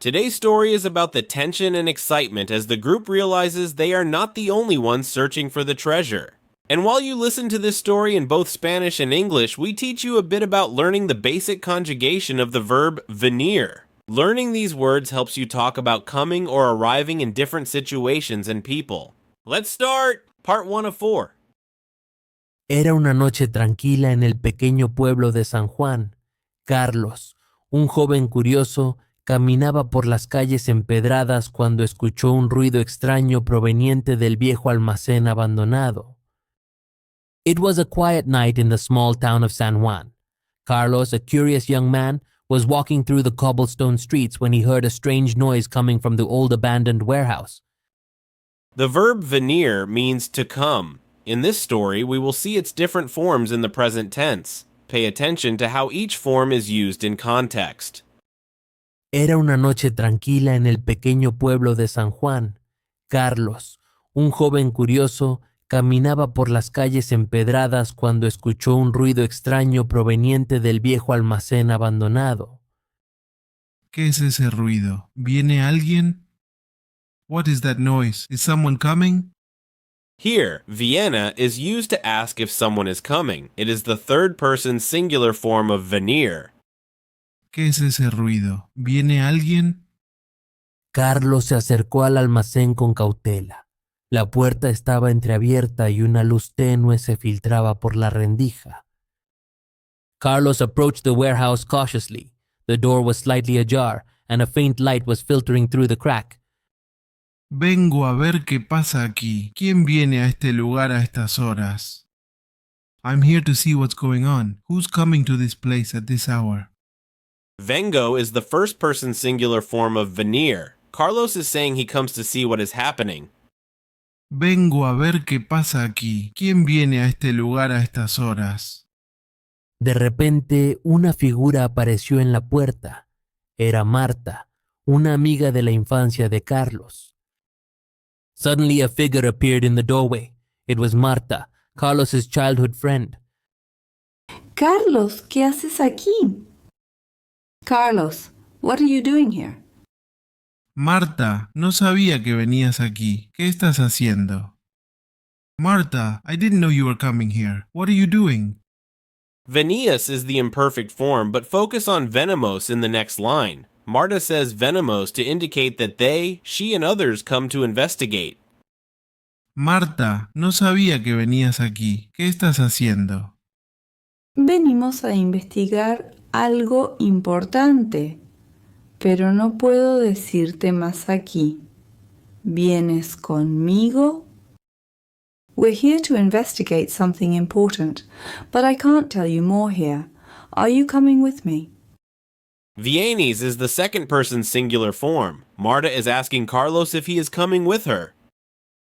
Today's story is about the tension and excitement as the group realizes they are not the only ones searching for the treasure. And while you listen to this story in both Spanish and English, we teach you a bit about learning the basic conjugation of the verb venir. Learning these words helps you talk about coming or arriving in different situations and people. Let's start part 1 of 4. Era una noche tranquila en el pequeño pueblo de San Juan. Carlos, un joven curioso, caminaba por las calles empedradas cuando escuchó un ruido extraño proveniente del viejo almacén abandonado. It was a quiet night in the small town of San Juan. Carlos, a curious young man, was walking through the cobblestone streets when he heard a strange noise coming from the old abandoned warehouse. The verb venir means to come. In this story, we will see its different forms in the present tense. Pay attention to how each form is used in context. Era una noche tranquila en el pequeño pueblo de San Juan. Carlos, un joven curioso, caminaba por las calles empedradas cuando escuchó un ruido extraño proveniente del viejo almacén abandonado. ¿Qué es ese ruido? ¿Viene alguien? What is that noise? Is someone coming? Here, Vienna is used to ask if someone is coming. It is the third-person singular form of venir. ¿Qué es ese ruido? ¿Viene alguien? Carlos se acercó al almacén con cautela. La puerta estaba entreabierta y una luz tenue se filtraba por la rendija. Carlos approached the warehouse cautiously. The door was slightly ajar, and a faint light was filtering through the crack. Vengo a ver qué pasa aquí. ¿Quién viene a este lugar a estas horas? I'm here to see what's going on. Who's coming to this place at this hour? Vengo is the first-person singular form of venir. Carlos is saying he comes to see what is happening. Vengo a ver qué pasa aquí. ¿Quién viene a este lugar a estas horas? De repente, una figura apareció en la puerta. Era Marta, una amiga de la infancia de Carlos. Suddenly a figure appeared in the doorway. It was Marta, Carlos's childhood friend. Carlos, ¿qué haces aquí? Carlos, what are you doing here? Marta, no sabía que venías aquí. ¿Qué estás haciendo? Marta, I didn't know you were coming here. What are you doing? Venias is the imperfect form, but focus on venimos in the next line. Marta says venimos to indicate that they, she, and others come to investigate. Marta, no sabía que venías aquí. ¿Qué estás haciendo? Venimos a investigar algo importante, pero no puedo decirte más aquí. ¿Vienes conmigo? We're here to investigate something important, but I can't tell you more here. Are you coming with me? Vienes is the second-person singular form. Marta is asking Carlos if he is coming with her.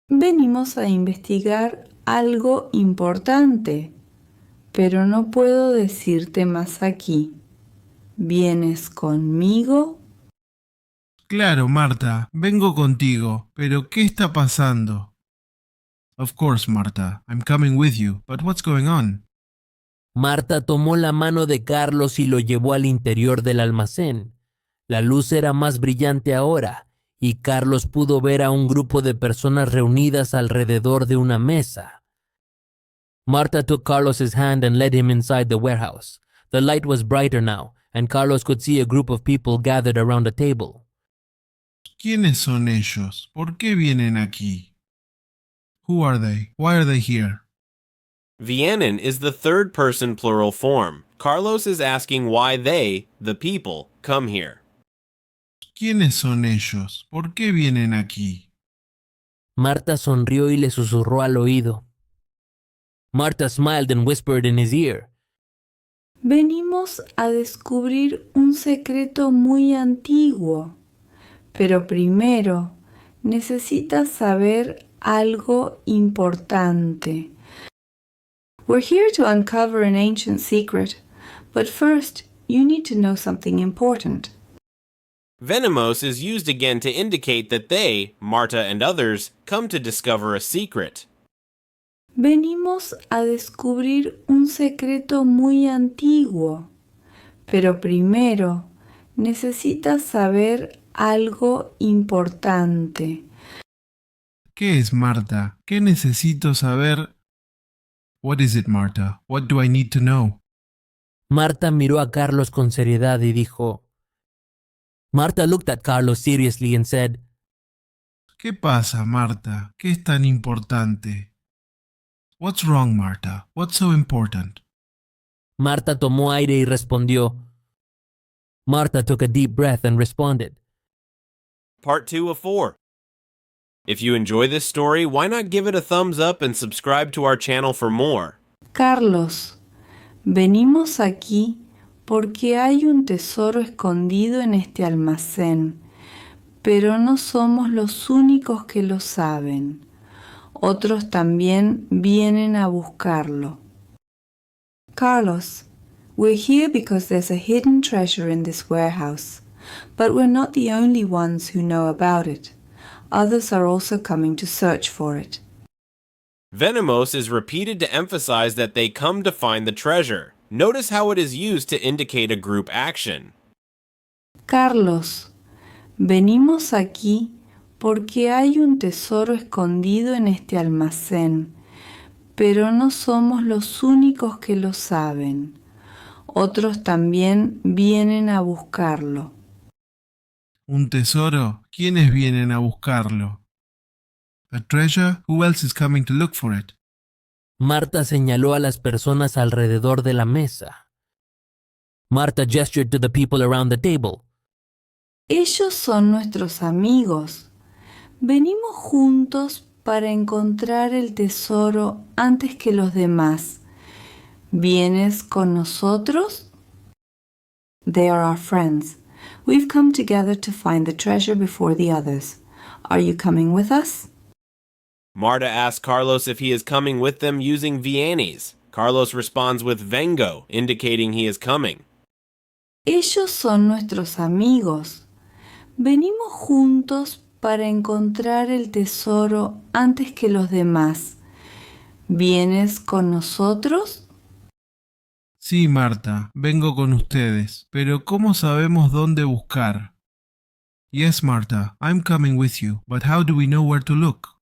Venimos a investigar algo importante, pero no puedo decirte más aquí. ¿Vienes conmigo? Claro, Marta, vengo contigo, pero ¿qué está pasando? Of course, Marta, I'm coming with you, but what's going on? Marta tomó la mano de Carlos y lo llevó al interior del almacén. La luz era más brillante ahora, y Carlos pudo ver a un grupo de personas reunidas alrededor de una mesa. Marta took Carlos's hand and led him inside the warehouse. The light was brighter now, and Carlos could see a group of people gathered around a table. ¿Quiénes son ellos? ¿Por qué vienen aquí? Who are they? Why are they here? Vienen is the third-person plural form. Carlos is asking why they, the people, come here. ¿Quiénes son ellos? ¿Por qué vienen aquí? Marta sonrió y le susurró al oído. Marta smiled and whispered in his ear. Venimos a descubrir un secreto muy antiguo, pero primero necesitas saber algo importante. We're here to uncover an ancient secret, but first you need to know something important. Venimos is used again to indicate that they, Marta and others, come to discover a secret. Venimos a descubrir un secreto muy antiguo, pero primero necesitas saber algo importante. ¿Qué es, Marta? ¿Qué necesito saber? What is it, Marta? What do I need to know? Marta miró a Carlos con seriedad y dijo. Marta looked at Carlos seriously and said, ¿Qué pasa, Marta? ¿Qué es tan importante? What's wrong, Marta? What's so important? Marta tomó aire y respondió. Marta took a deep breath and responded. Part 2 of 4. If you enjoy this story, why not give it a thumbs up and subscribe to our channel for more? Carlos, venimos aquí porque hay un tesoro escondido en este almacén, pero no somos los únicos que lo saben. Otros también vienen a buscarlo. Carlos, we're here because there's a hidden treasure in this warehouse, but we're not the only ones who know about it. Others are also coming to search for it. Venomose is repeated to emphasize that they come to find the treasure. Notice how it is used to indicate a group action. Carlos, venimos aquí porque hay un tesoro escondido en este almacén, pero no somos los únicos que lo saben. Otros también vienen a buscarlo. ¿Un tesoro? ¿Quiénes vienen a buscarlo? A treasure? Who else is coming to look for it? Marta señaló a las personas alrededor de la mesa. Marta gestured to the people around the table. Ellos son nuestros amigos. Venimos juntos para encontrar el tesoro antes que los demás. ¿Vienes con nosotros? They are our friends. We've come together to find the treasure before the others. Are you coming with us? Marta asks Carlos if he is coming with them using Vianney's. Carlos responds with vengo, indicating he is coming. Ellos son nuestros amigos. Venimos juntos para encontrar el tesoro antes que los demás. ¿Vienes con nosotros? Sí, Marta, vengo con ustedes, pero ¿cómo sabemos dónde buscar? Yes, Marta, I'm coming with you, but how do we know where to look?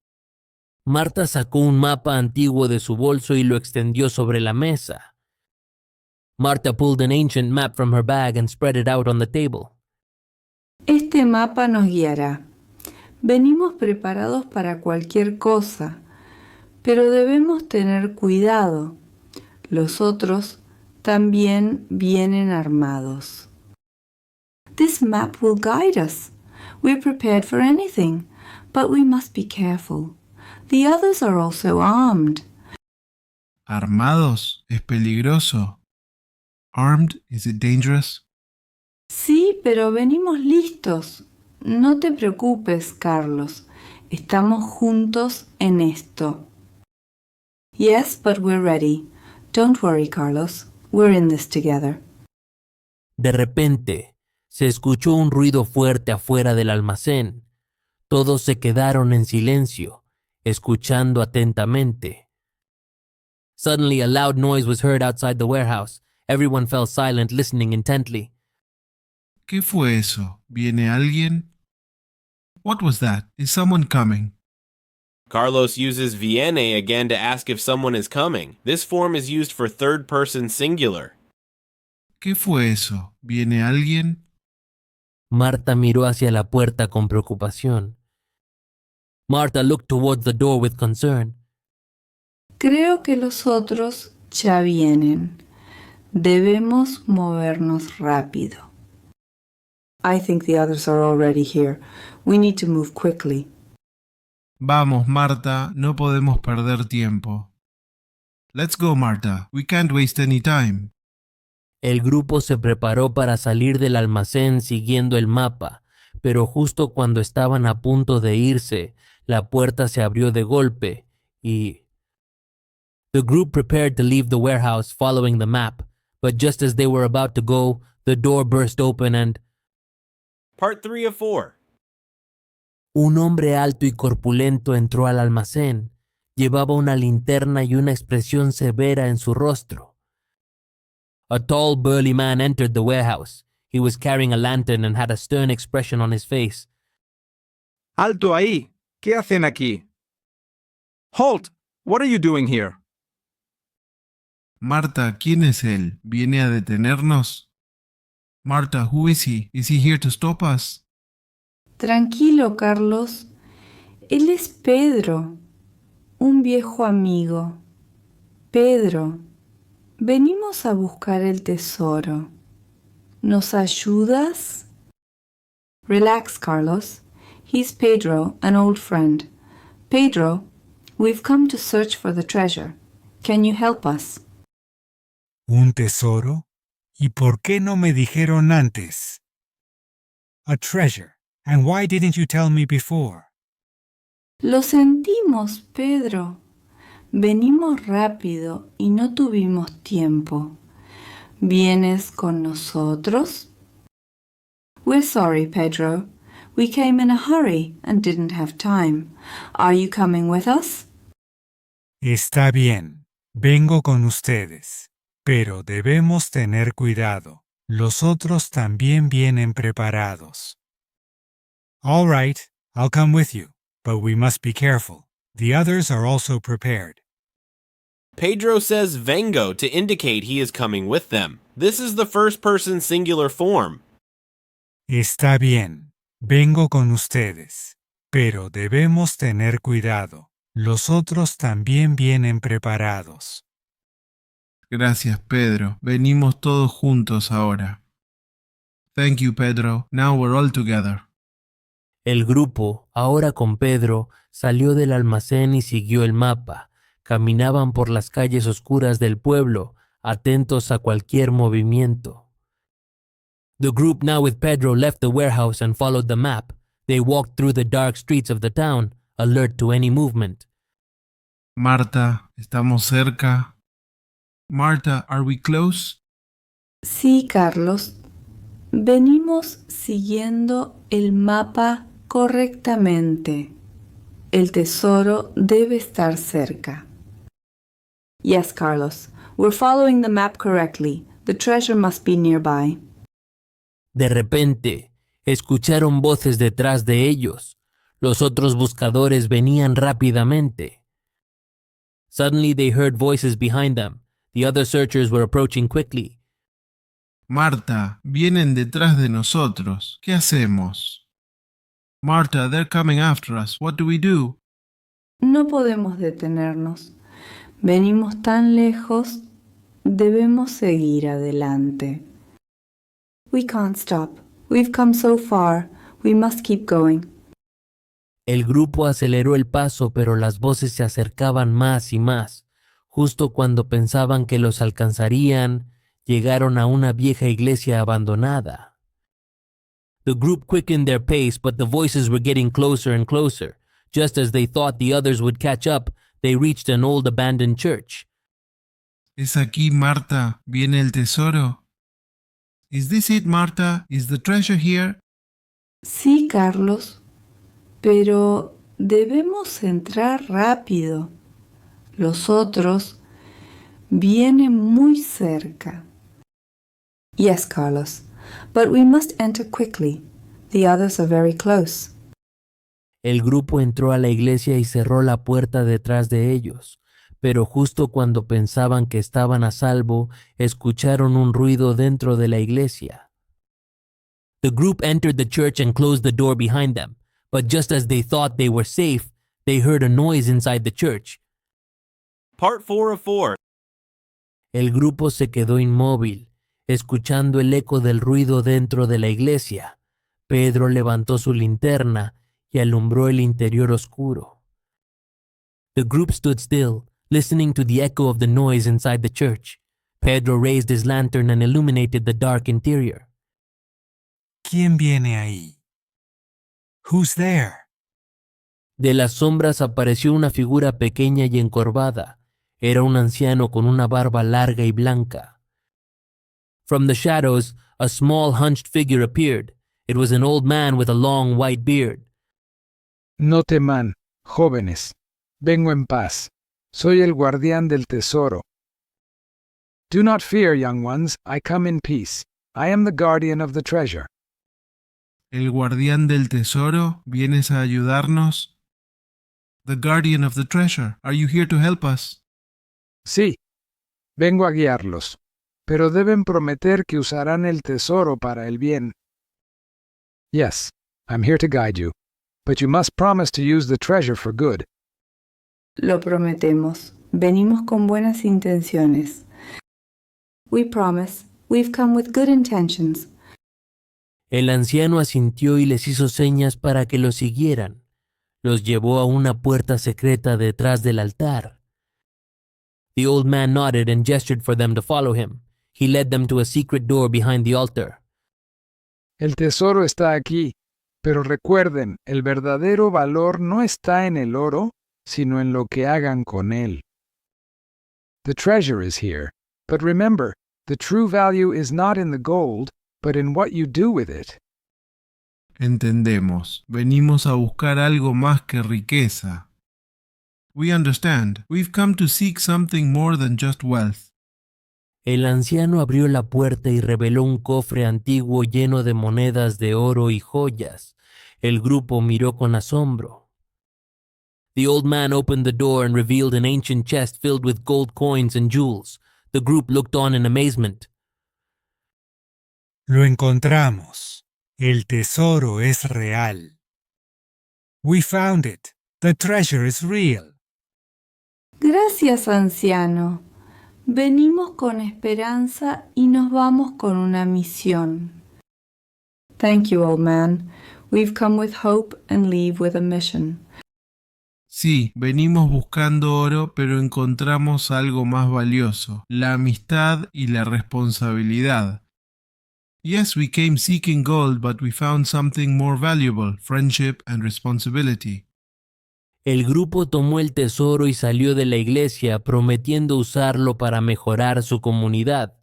Marta sacó un mapa antiguo de su bolso y lo extendió sobre la mesa. Marta pulled an ancient map from her bag and spread it out on the table. Este mapa nos guiará. Venimos preparados para cualquier cosa, pero debemos tener cuidado. Los otros también vienen armados. This map will guide us. We're prepared for anything, but we must be careful. The others are also armed. ¿Armados? ¿Es peligroso? Armed? Is it dangerous? Sí, pero venimos listos. No te preocupes, Carlos. Estamos juntos en esto. Yes, but we're ready. Don't worry, Carlos. We're in this together. De repente, se escuchó un ruido fuerte afuera del almacén. Todos se quedaron en silencio, escuchando atentamente. Suddenly, a loud noise was heard outside the warehouse. Everyone fell silent, listening intently. ¿Qué fue eso? ¿Viene alguien? What was that? Is someone coming? Carlos uses viene again to ask if someone is coming. This form is used for third person singular. ¿Qué fue eso? ¿Viene alguien? Marta miró hacia la puerta con preocupación. Marta looked towards the door with concern. Creo que los otros ya vienen. Debemos movernos rápido. I think the others are already here. We need to move quickly. Vamos, Marta, no podemos perder tiempo. Let's go, Marta. We can't waste any time. El grupo se preparó para salir del almacén siguiendo el mapa, pero justo cuando estaban a punto de irse, la puerta se abrió de golpe y... The group prepared to leave the warehouse following the map, but just as they were about to go, the door burst open and... Part 3 of 4. Un hombre alto y corpulento entró al almacén. Llevaba una linterna y una expresión severa en su rostro. A tall, burly man entered the warehouse. He was carrying a lantern and had a stern expression on his face. ¡Alto ahí! ¿Qué hacen aquí? Halt! What are you doing here? Marta, ¿quién es él? ¿Viene a detenernos? Marta, who is he? Is he here to stop us? Tranquilo, Carlos. Él es Pedro, un viejo amigo. Pedro, venimos a buscar el tesoro. ¿Nos ayudas? Relax, Carlos. He's Pedro, an old friend. Pedro, we've come to search for the treasure. Can you help us? ¿Un tesoro? ¿Y por qué no me dijeron antes? A treasure. And why didn't you tell me before? Lo sentimos, Pedro. Venimos rápido y no tuvimos tiempo. ¿Vienes con nosotros? We're sorry, Pedro. We came in a hurry and didn't have time. Are you coming with us? Está bien. Vengo con ustedes. Pero debemos tener cuidado. Los otros también vienen preparados. All right, I'll come with you, but we must be careful. The others are also prepared. Pedro says vengo to indicate he is coming with them. This is the first person singular form. Está bien. Vengo con ustedes. Pero debemos tener cuidado. Los otros también vienen preparados. Gracias, Pedro. Venimos todos juntos ahora. Thank you, Pedro. Now we're all together. El grupo, ahora con Pedro, salió del almacén y siguió el mapa. Caminaban por las calles oscuras del pueblo, atentos a cualquier movimiento. The group now with Pedro left the warehouse and followed the map. They walked through the dark streets of the town, alert to any movement. Marta, ¿estamos cerca? Marta, are we close? Sí, Carlos. Venimos siguiendo el mapa correctamente. El tesoro debe estar cerca. Yes, Carlos. We're following the map correctly. The treasure must be nearby. De repente, escucharon voces detrás de ellos. Los otros buscadores venían rápidamente. Suddenly they heard voices behind them. The other searchers were approaching quickly. Marta, vienen detrás de nosotros. ¿Qué hacemos? Marta, they're coming after us. What do we do? No podemos detenernos. Venimos tan lejos, debemos seguir adelante. We can't stop. We've come so far. We must keep going. El grupo aceleró el paso, pero las voces se acercaban más y más. Justo cuando pensaban que los alcanzarían, llegaron a una vieja iglesia abandonada. The group quickened their pace, but the voices were getting closer and closer. Just as they thought the others would catch up, they reached an old abandoned church. ¿Es aquí, Marta? ¿Viene el tesoro? Is this it, Marta? Is the treasure here? Sí, Carlos, pero debemos entrar rápido. Los otros vienen muy cerca. Yes, Carlos, but we must enter quickly. The others are very close. El grupo entró a la iglesia y cerró la puerta detrás de ellos, pero justo cuando pensaban que estaban a salvo, escucharon un ruido dentro de la iglesia. The group entered the church and closed the door behind them, but just as they thought they were safe, they heard a noise inside the church. Part 4 of 4. El grupo se quedó inmóvil, escuchando el eco del ruido dentro de la iglesia. Pedro levantó su linterna y alumbró el interior oscuro. The group stood still, listening to the echo of the noise inside the church. Pedro raised his lantern and illuminated the dark interior. ¿Quién viene ahí? Who's there? De las sombras apareció una figura pequeña y encorvada. Era un anciano con una barba larga y blanca. From the shadows, a small hunched figure appeared. It was an old man with a long white beard. No teman, jóvenes. Vengo en paz. Soy el guardián del tesoro. Do not fear, young ones. I come in peace. I am the guardian of the treasure. ¿El guardián del tesoro? ¿Vienes a ayudarnos? The guardian of the treasure. Are you here to help us? Sí, vengo a guiarlos, pero deben prometer que usarán el tesoro para el bien. Yes, I'm here to guide you, but you must promise to use the treasure for good. Lo prometemos. Venimos con buenas intenciones. We promise. We've come with good intentions. El anciano asintió y les hizo señas para que lo siguieran. Los llevó a una puerta secreta detrás del altar. The old man nodded and gestured for them to follow him. He led them to a secret door behind the altar. El tesoro está aquí, pero recuerden, el verdadero valor no está en el oro, sino en lo que hagan con él. The treasure is here, but remember, the true value is not in the gold, but in what you do with it. Entendemos. Venimos a buscar algo más que riqueza. We understand. We've come to seek something more than just wealth. El anciano abrió la puerta y reveló un cofre antiguo lleno de monedas de oro y joyas. El grupo miró con asombro. The old man opened the door and revealed an ancient chest filled with gold coins and jewels. The group looked on in amazement. Lo encontramos. El tesoro es real. We found it. The treasure is real. Gracias, anciano. Venimos con esperanza y nos vamos con una misión. Thank you, old man. We've come with hope and leave with a mission. Sí, venimos buscando oro, pero encontramos algo más valioso, la amistad y la responsabilidad. Yes, we came seeking gold, but we found something more valuable, friendship and responsibility. El grupo tomó el tesoro y salió de la iglesia prometiendo usarlo para mejorar su comunidad.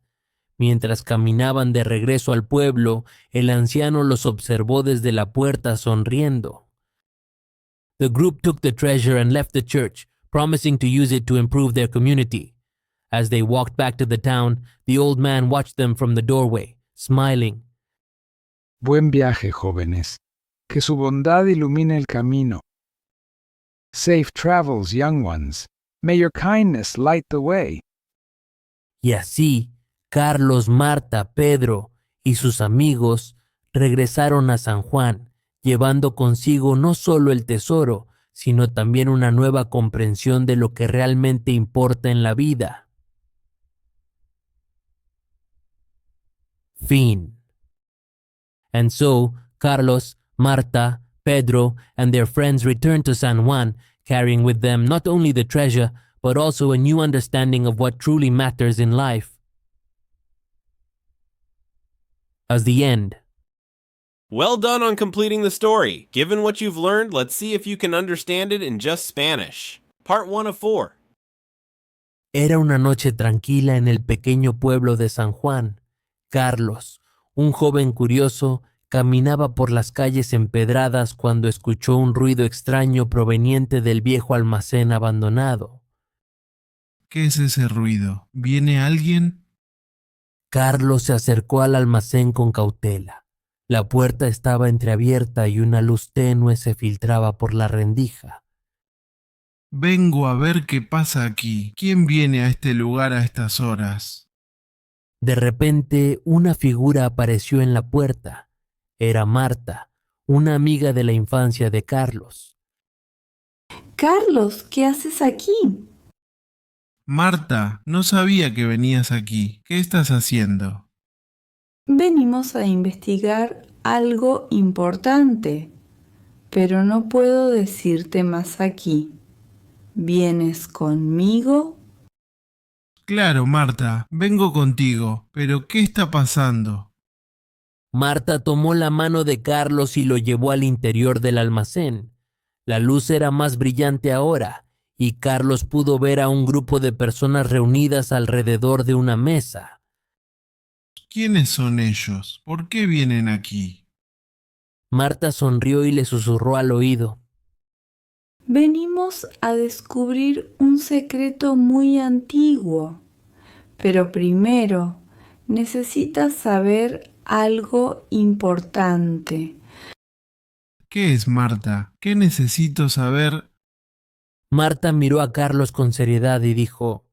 Mientras caminaban de regreso al pueblo, el anciano los observó desde la puerta sonriendo. The group took the treasure and left the church, promising to use it to improve their community. As they walked back to the town, the old man watched them from the doorway, smiling. Buen viaje, jóvenes. Que su bondad ilumine el camino. Safe travels, young ones. May your kindness light the way. Y así, Carlos, Marta, Pedro y sus amigos regresaron a San Juan, llevando consigo no solo el tesoro, sino también una nueva comprensión de lo que realmente importa en la vida. Fin. And so, Carlos, Marta, Pedro, and their friends returned to San Juan, carrying with them not only the treasure, but also a new understanding of what truly matters in life. As the end. Well done on completing the story. Given what you've learned, let's see if you can understand it in just Spanish. Part 1 of 4. Era una noche tranquila en el pequeño pueblo de San Juan. Carlos, un joven curioso, caminaba por las calles empedradas cuando escuchó un ruido extraño proveniente del viejo almacén abandonado. ¿Qué es ese ruido? ¿Viene alguien? Carlos se acercó al almacén con cautela. La puerta estaba entreabierta y una luz tenue se filtraba por la rendija. Vengo a ver qué pasa aquí. ¿Quién viene a este lugar a estas horas? De repente, una figura apareció en la puerta. Era Marta, una amiga de la infancia de Carlos. Carlos, ¿qué haces aquí? Marta, no sabía que venías aquí. ¿Qué estás haciendo? Venimos a investigar algo importante, pero no puedo decirte más aquí. ¿Vienes conmigo? Claro, Marta, vengo contigo, pero ¿qué está pasando? Marta tomó la mano de Carlos y lo llevó al interior del almacén. La luz era más brillante ahora, y Carlos pudo ver a un grupo de personas reunidas alrededor de una mesa. ¿Quiénes son ellos? ¿Por qué vienen aquí? Marta sonrió y le susurró al oído. Venimos a descubrir un secreto muy antiguo, pero primero necesitas saber algo importante. ¿Qué es, Marta? ¿Qué necesito saber? Marta miró a Carlos con seriedad y dijo,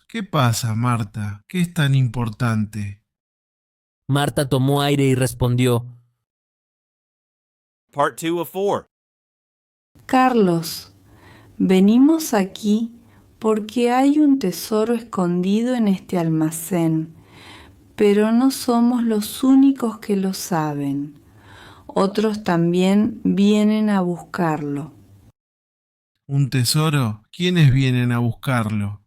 ¿Qué pasa, Marta? ¿Qué es tan importante? Marta tomó aire y respondió, Part 2 of 4. Carlos, venimos aquí porque hay un tesoro escondido en este almacén, pero no somos los únicos que lo saben. Otros también vienen a buscarlo. ¿Un tesoro? ¿Quiénes vienen a buscarlo?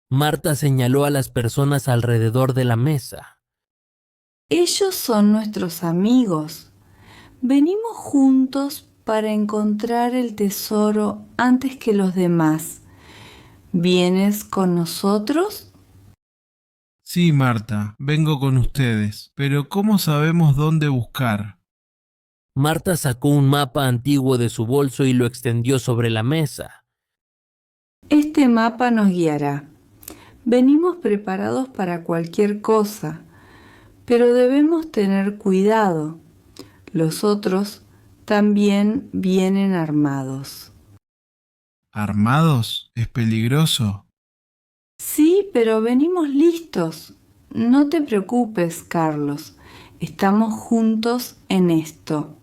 Marta señaló a las personas alrededor de la mesa. Ellos son nuestros amigos. Venimos juntos para encontrar el tesoro antes que los demás. ¿Vienes con nosotros? Sí, Marta, vengo con ustedes, pero ¿cómo sabemos dónde buscar? Marta sacó un mapa antiguo de su bolso y lo extendió sobre la mesa. Este mapa nos guiará. Venimos preparados para cualquier cosa, pero debemos tener cuidado. Los otros también vienen armados. ¿Armados? ¿Es peligroso? Sí, pero venimos listos. No te preocupes, Carlos. Estamos juntos en esto.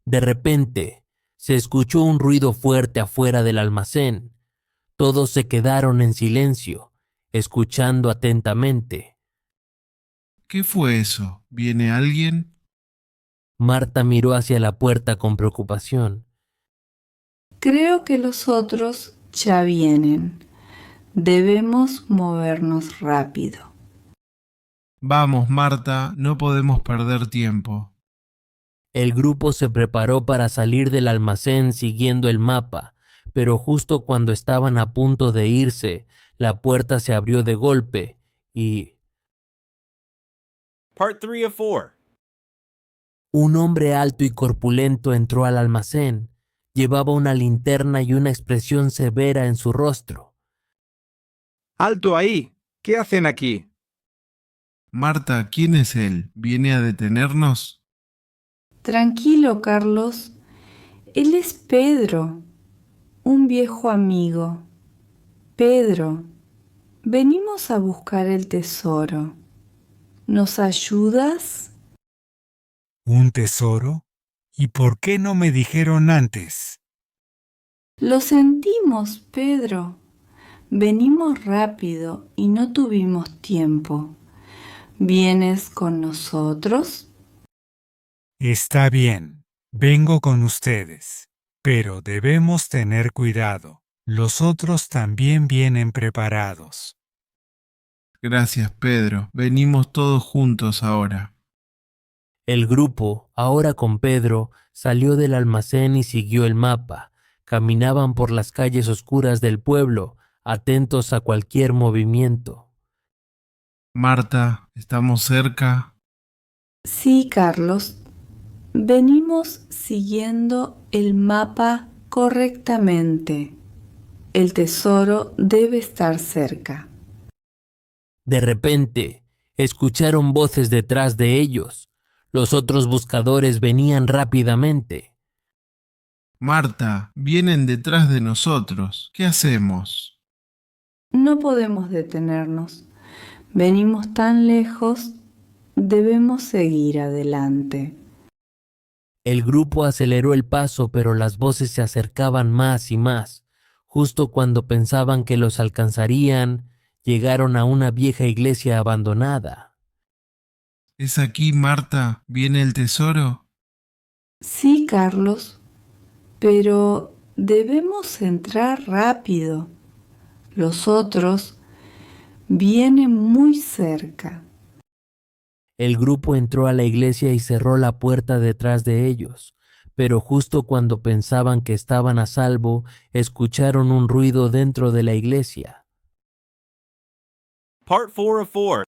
De repente, se escuchó un ruido fuerte afuera del almacén. Todos se quedaron en silencio, escuchando atentamente. ¿Qué fue eso? ¿Viene alguien? Marta miró hacia la puerta con preocupación. Creo que los otros ya vienen. Debemos movernos rápido. Vamos, Marta, no podemos perder tiempo. El grupo se preparó para salir del almacén siguiendo el mapa, pero justo cuando estaban a punto de irse, la puerta se abrió de golpe y Part 3 of 4. un hombre alto y corpulento entró al almacén. Llevaba una linterna y una expresión severa en su rostro. ¡Alto ahí! ¿Qué hacen aquí? Marta, ¿quién es él? ¿Viene a detenernos? Tranquilo, Carlos. Él es Pedro, un viejo amigo. Pedro, venimos a buscar el tesoro. ¿Nos ayudas? ¿Un tesoro? ¿Y por qué no me dijeron antes? Lo sentimos, Pedro. Venimos rápido y no tuvimos tiempo. ¿Vienes con nosotros? Está bien, vengo con ustedes, pero debemos tener cuidado. Los otros también vienen preparados. Gracias, Pedro. Venimos todos juntos ahora. El grupo, ahora con Pedro, salió del almacén y siguió el mapa. Caminaban por las calles oscuras del pueblo, atentos a cualquier movimiento. Marta, ¿estamos cerca? Sí, Carlos. Venimos siguiendo el mapa correctamente. El tesoro debe estar cerca. De repente, escucharon voces detrás de ellos. Los otros buscadores venían rápidamente. Marta, vienen detrás de nosotros. ¿Qué hacemos? No podemos detenernos. Venimos tan lejos, debemos seguir adelante. El grupo aceleró el paso, pero las voces se acercaban más y más. Justo cuando pensaban que los alcanzarían, llegaron a una vieja iglesia abandonada. ¿Es aquí, Marta? ¿Viene el tesoro? Sí, Carlos, pero debemos entrar rápido. Los otros vienen muy cerca. El grupo entró a la iglesia y cerró la puerta detrás de ellos, pero justo cuando pensaban que estaban a salvo, escucharon un ruido dentro de la iglesia. Part 4 of 4.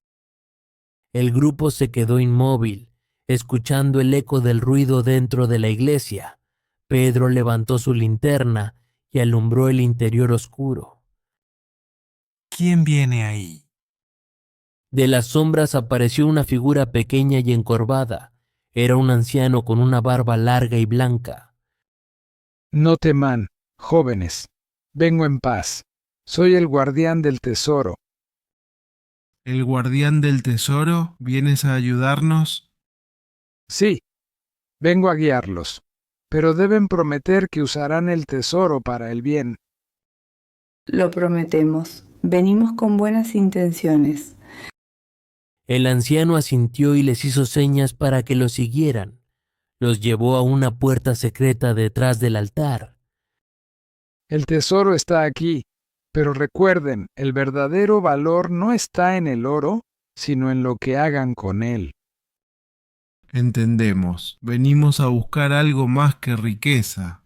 El grupo se quedó inmóvil, escuchando el eco del ruido dentro de la iglesia. Pedro levantó su linterna y alumbró el interior oscuro. ¿Quién viene ahí? De las sombras apareció una figura pequeña y encorvada. Era un anciano con una barba larga y blanca. No teman, jóvenes. Vengo en paz. Soy el guardián del tesoro. ¿El guardián del tesoro? ¿Vienes a ayudarnos? Sí, vengo a guiarlos. Pero deben prometer que usarán el tesoro para el bien. Lo prometemos. Venimos con buenas intenciones. El anciano asintió y les hizo señas para que lo siguieran. Los llevó a una puerta secreta detrás del altar. El tesoro está aquí, pero recuerden, el verdadero valor no está en el oro, sino en lo que hagan con él. Entendemos. Venimos a buscar algo más que riqueza.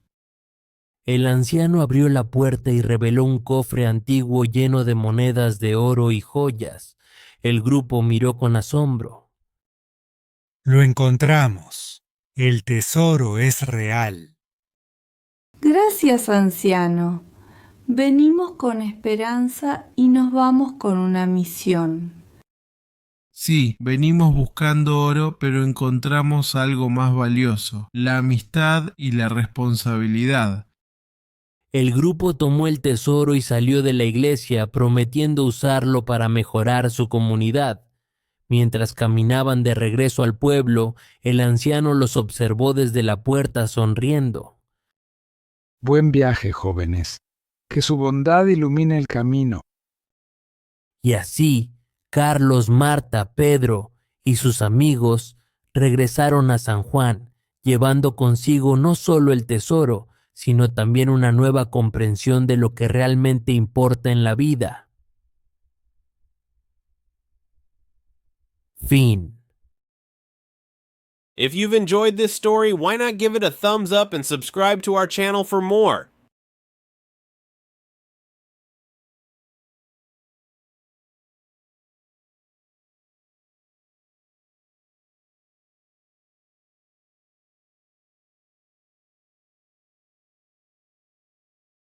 El anciano abrió la puerta y reveló un cofre antiguo lleno de monedas de oro y joyas. El grupo miró con asombro. Lo encontramos. El tesoro es real. Gracias, anciano. Venimos con esperanza y nos vamos con una misión. Sí, venimos buscando oro, pero encontramos algo más valioso, la amistad y la responsabilidad. El grupo tomó el tesoro y salió de la iglesia prometiendo usarlo para mejorar su comunidad. Mientras caminaban de regreso al pueblo, el anciano los observó desde la puerta sonriendo. Buen viaje, jóvenes. Que su bondad ilumine el camino. Y así, Carlos, Marta, Pedro y sus amigos regresaron a San Juan, llevando consigo no solo el tesoro, sino también una nueva comprensión de lo que realmente importa en la vida. Fin. If you've enjoyed this story, why not give it a thumbs up and subscribe to our channel for more?